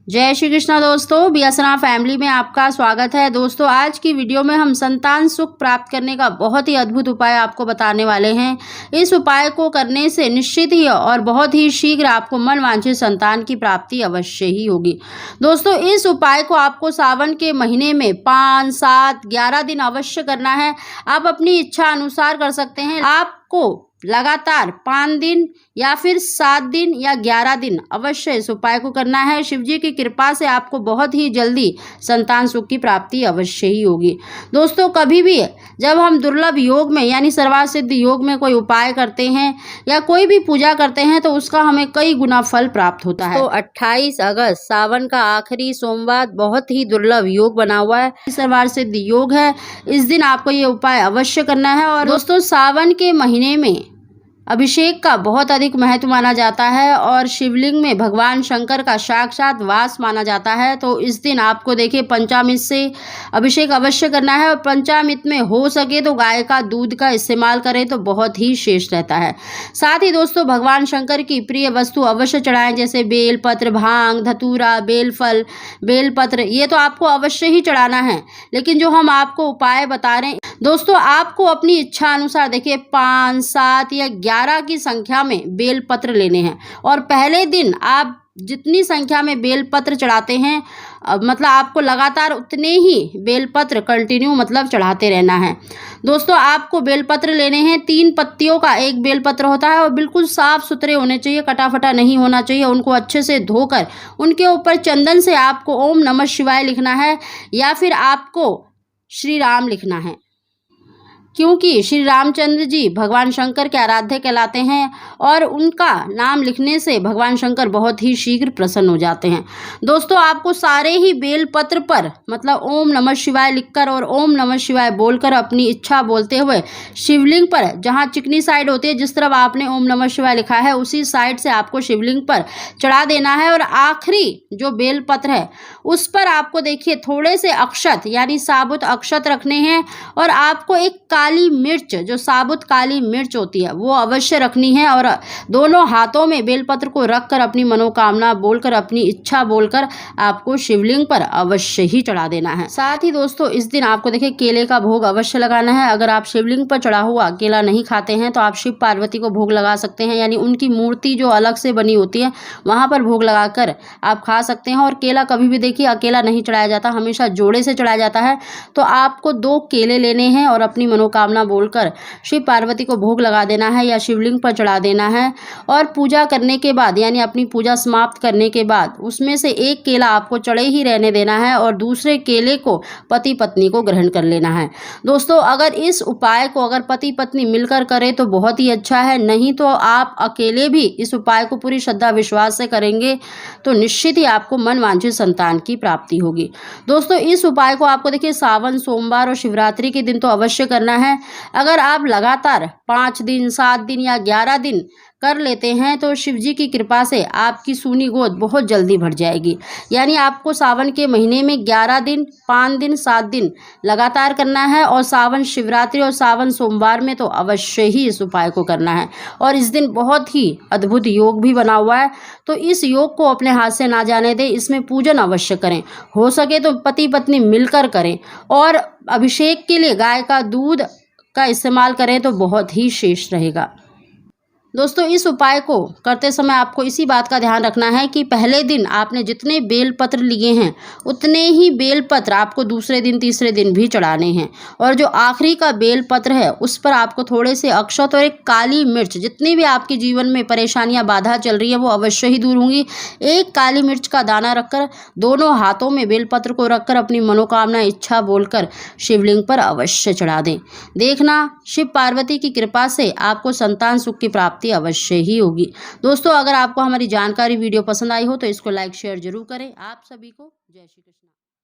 जय श्री कृष्णा दोस्तों, बीएसएनआर फैमिली में आपका स्वागत है। दोस्तों, आज की वीडियो में हम संतान सुख प्राप्त करने का बहुत ही अद्भुत उपाय आपको बताने वाले हैं। इस उपाय को करने से निश्चित ही और बहुत ही शीघ्र आपको मनवांछित संतान की प्राप्ति अवश्य ही होगी। दोस्तों, इस उपाय को आपको सावन के महीने में 5, 7, 11 दिन अवश्य करना है। आप अपनी इच्छा अनुसार कर सकते हैं। आपको लगातार 5 दिन या फिर 7 दिन या 11 दिन अवश्य इस उपाय को करना है। शिवजी की कृपा से आपको बहुत ही जल्दी संतान सुख की प्राप्ति अवश्य ही होगी। दोस्तों, कभी भी जब हम दुर्लभ योग में यानी सर्वार्थ सिद्ध योग में कोई उपाय करते हैं या कोई भी पूजा करते हैं तो उसका हमें कई गुना फल प्राप्त होता है। तो 28 अगस्त सावन का आखिरी सोमवार बहुत ही दुर्लभ योग बना हुआ है, सर्वार्थ सिद्ध योग है। इस दिन आपको ये उपाय अवश्य करना है। और दोस्तों, सावन के महीने में अभिषेक का बहुत अधिक महत्व माना जाता है और शिवलिंग में भगवान शंकर का साक्षात वास माना जाता है। तो इस दिन आपको देखिए पंचामृत से अभिषेक अवश्य करना है और पंचामृत में हो सके तो गाय का दूध का इस्तेमाल करें तो बहुत ही श्रेष्ठ रहता है। साथ ही दोस्तों, भगवान शंकर की प्रिय वस्तु अवश्य चढ़ाएं, जैसे बेल पत्र, भांग, धतूरा, बेलफल, बेलपत्र, ये तो आपको अवश्य ही चढ़ाना है। लेकिन जो हम आपको उपाय बता रहे हैं दोस्तों, आपको अपनी इच्छा अनुसार देखिए 5, 7 या 11 की संख्या में बेलपत्र लेने हैं और पहले दिन आप जितनी संख्या में बेलपत्र चढ़ाते हैं मतलब आपको लगातार उतने ही बेलपत्र कंटिन्यू मतलब चढ़ाते रहना है। दोस्तों, आपको बेलपत्र लेने हैं। 3 पत्तियों का एक बेलपत्र होता है और बिल्कुल साफ सुथरे होने चाहिए, कटाफटा नहीं होना चाहिए। उनको अच्छे से धोकर उनके ऊपर चंदन से आपको ओम नमः शिवाय लिखना है या फिर आपको श्री राम लिखना है, क्योंकि श्री रामचंद्र जी भगवान शंकर के आराध्य कहलाते हैं और उनका नाम लिखने से भगवान शंकर बहुत ही शीघ्र प्रसन्न हो जाते हैं। दोस्तों, आपको सारे ही बेलपत्र पर मतलब ओम नमः शिवाय लिखकर और ओम नमः शिवाय बोलकर अपनी इच्छा बोलते हुए शिवलिंग पर जहां चिकनी साइड होती है, जिस तरफ आपने ओम नमः शिवाय लिखा है उसी साइड से आपको शिवलिंग पर चढ़ा देना है। और आखिरी जो बेलपत्र है उस पर आपको देखिए थोड़े से अक्षत यानी साबुत अक्षत रखने हैं और आपको एक काली मिर्च, जो साबुत काली मिर्च होती है, वो अवश्य रखनी है और दोनों हाथों में बेलपत्र को रखकर अपनी मनोकामना बोलकर, अपनी इच्छा बोलकर आपको शिवलिंग पर अवश्य ही चढ़ा देना है। साथ ही दोस्तों, इस दिन आपको देखिए केले का भोग अवश्य लगाना है। अगर आप शिवलिंग पर चढ़ा हुआ केला नहीं खाते हैं तो आप शिव पार्वती को भोग लगा सकते हैं, यानी उनकी मूर्ति जो अलग से बनी होती है वहां पर भोग लगाकर आप खा सकते हैं। और केला कभी भी देखिए अकेला नहीं चढ़ाया जाता, हमेशा जोड़े से चढ़ाया जाता है। तो आपको 2 केले लेने हैं और अपनी मनोकामना बोलकर शिव पार्वती को भोग लगा देना है या शिवलिंग पर चढ़ा देना है। और पूजा करने के बाद यानी अपनी पूजा समाप्त करने के बाद उसमें से एक केला आपको चढ़े ही रहने देना है और दूसरे केले को पति पत्नी को ग्रहण कर लेना है। दोस्तों, अगर इस उपाय को अगर पति पत्नी मिलकर करें तो बहुत ही अच्छा है, नहीं तो आप अकेले भी इस उपाय को पूरी श्रद्धा विश्वास से करेंगे तो निश्चित ही आपको मनवांछित संतान की प्राप्ति होगी। दोस्तों, इस उपाय को आपको देखिए सावन, सोमवार और शिवरात्रि के दिन तो अवश्य करना है। अगर आप लगातार 5 दिन, 7 दिन या 11 दिन कर लेते हैं तो शिवजी की कृपा से आपकी सूनी गोद बहुत जल्दी भर जाएगी। यानी आपको सावन के महीने में 11 दिन, 5 दिन, 7 दिन लगातार करना है और सावन शिवरात्रि और सावन सोमवार में तो अवश्य ही इस उपाय को करना है। और इस दिन बहुत ही अद्भुत योग भी बना हुआ है, तो इस योग को अपने हाथ से ना जाने दें। इसमें पूजन अवश्य करें, हो सके तो पति पत्नी मिलकर करें और अभिषेक के लिए गाय का दूध का इस्तेमाल करें तो बहुत ही श्रेष्ठ रहेगा। दोस्तों, इस उपाय को करते समय आपको इसी बात का ध्यान रखना है कि पहले दिन आपने जितने बेलपत्र लिए हैं उतने ही बेलपत्र आपको दूसरे दिन, तीसरे दिन भी चढ़ाने हैं। और जो आखिरी का बेलपत्र है उस पर आपको थोड़े से अक्षत और एक काली मिर्च, जितनी भी आपके जीवन में परेशानियां, बाधा चल रही है वो अवश्य ही दूर होंगी। एक काली मिर्च का दाना रखकर दोनों हाथों में बेलपत्र को रखकर अपनी मनोकामना इच्छा बोलकर शिवलिंग पर अवश्य चढ़ा दें। देखना, शिव पार्वती की कृपा से आपको संतान सुख की प्राप्ति अवश्य ही होगी। दोस्तों, अगर आपको हमारी जानकारी वीडियो पसंद आई हो तो इसको लाइक शेयर जरूर करें। आप सभी को जय श्री कृष्ण।